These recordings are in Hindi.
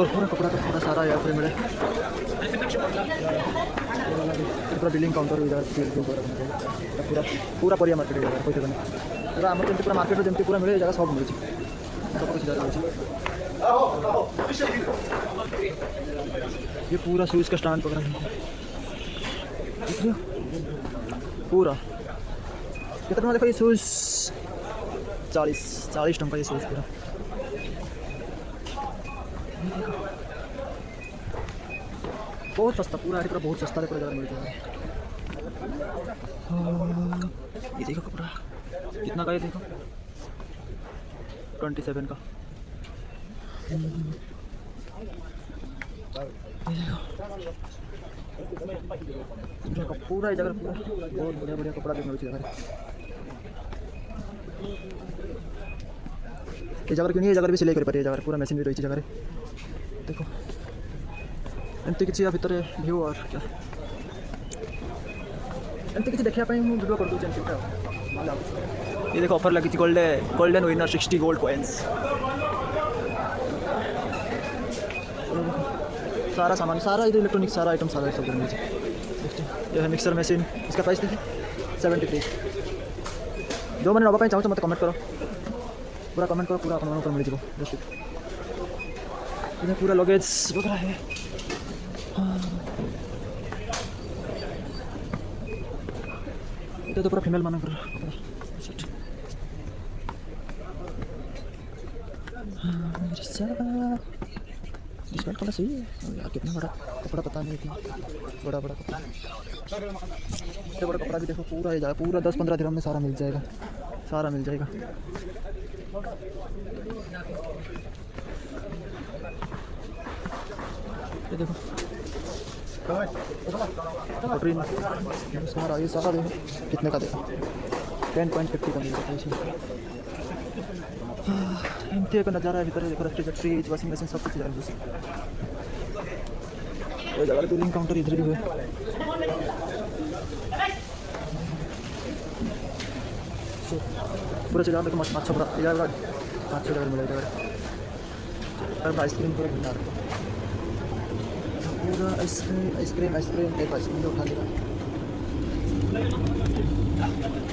तो पूरा कपड़ा का थोड़ा सारा यहाँ पे मिले पूरा बिलिंग काउंटर इधर पूरा पूरा परिया मार्केट इधर कोई नहीं पूरा आम जमी पूरा मार्केट जमी पूरा मिले जगह सब मिले सब कुछ इधर मिले ये पूरा शूज का स्टैंड पकड़ा है पूरा कितना देखो ये शूज 40 टंका ये शूज पूरा बहुत सस्ता पूरा पूरा बहुत सस्ता पूरा जगह मिलता है। ये देखो कपड़ा कितना का ये देखो 27 का पूरा जगह पूरा बहुत बढ़िया बढ़िया कपड़ा देखने जगह ये जगह क्यों नहीं ये जगह भी सिलाई कर पारे जगह पूरा मशीन भी रही जगह देखो एमती किसी या भितर व्यू और क्या एमती किसी देखा वीडियो कर दूँ ये देखो ऑफर लगी थी गोल्डन विनर 60 गोल्ड कॉइन्स सारा सामान सारा इधर इलेक्ट्रॉनिक सारा आइटम सारा सब मिल जाए। ये है मिक्सर मशीन इसका प्राइस देखिए 73 जो मैंने नवा चाहूँ तो मत कमेंट करो पूरा कमेंट करो पूरा अपन मिल जाए इधर पूरा लगेज वगैरह है। तो पूरा फीमेल मानकर डिस्काउंट वाला सही है यार कितना बड़ा कपड़ा पता नहीं इतना बड़ा कपड़ा इतना बड़ा कपड़ा भी देखो पूरा ही जाए पूरा 10-15 दिरहम में सारा मिल जाएगा ये देखो सारा ये सारा देखो कितने का देखो 10.50 का मिलता है इसमें एमती का नज़ारा है भीतर देखो फ्रिज वॉशिंग मशीन सब कुछ है ये जगह बिलिंग काउंटर इधर भी है पूरा जगह देखो अच्छा पूरा जगह अच्छा जगह मिलेगा आइसक्रीम पूरा भंडार पूरा आइसक्रीम एक आइसक्रीम उठा लेगा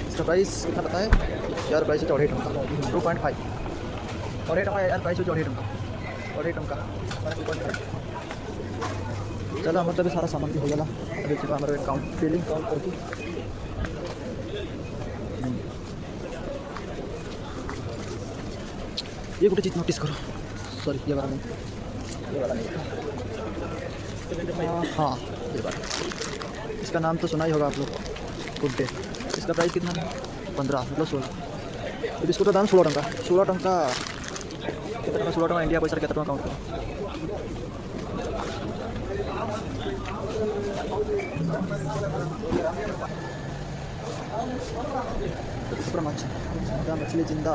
इसका प्राइस कितना पता है यार प्राइस है 2.5 टंका 2.5 और 8 टंका यार प्राइस है 2.5 टंका चलो मतलब सारा सामान भी हो गया अभी हमारे काउंट बिलिंग काउंट करके ये गोटे चीज़ नोटिस करो सॉरी ये वाला नहीं हाँ ये बात इसका नाम तो सुना ही होगा आप लोग गुड डे इसका प्राइस कितना है 15 मतलब 16 बिस्कुट का दाम 16 टंका कितना 16 टंका इंडिया पैसा कितना काउंट करो सुपर मछली जिंदा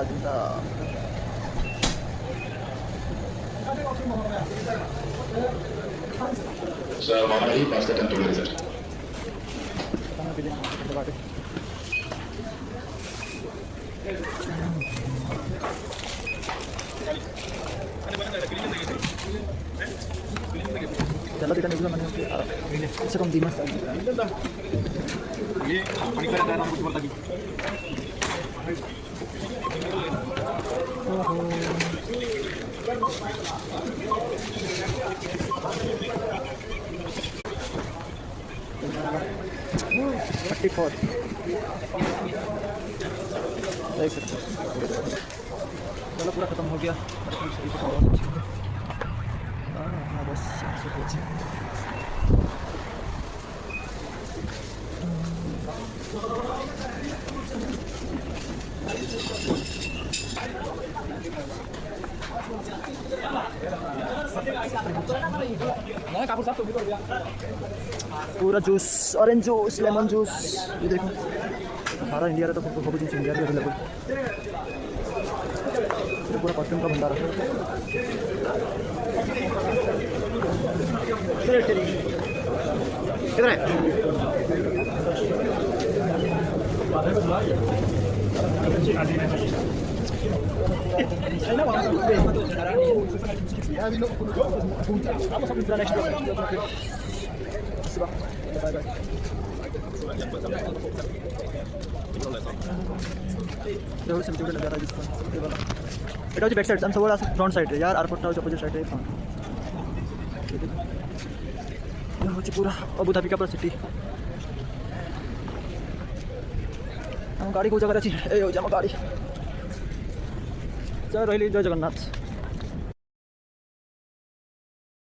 Sir, Mamadi, pass the control result. चलो kita juga mana bisa kom Dimas ये पानी का दाना कुछ बोलता नहीं चलो पूरा खत्म हो गया बस पूरा juice orange juice lemon juice ये देखो सारा इंडिया रे तो सब जूस इंडिया रे अवेलेबल पूरा परफ्यूम का भंडार किधर है Vamos a comprar next bye bye. দেখো সিম্পল দেখা যায় এটা হচ্ছে ব্যাক সাইড আমি সবার আছে ফ্রন্ট সাইডে यार এয়ারপোর্টটা হচ্ছে অপোজিট সাইডে ফ্রন্ট এটা হচ্ছে পুরো আবু ধাবি का पूरा सिटी हम गाड़ी को जगह रही ए हो जा गाड़ी जय रही जय जगन्नाथ।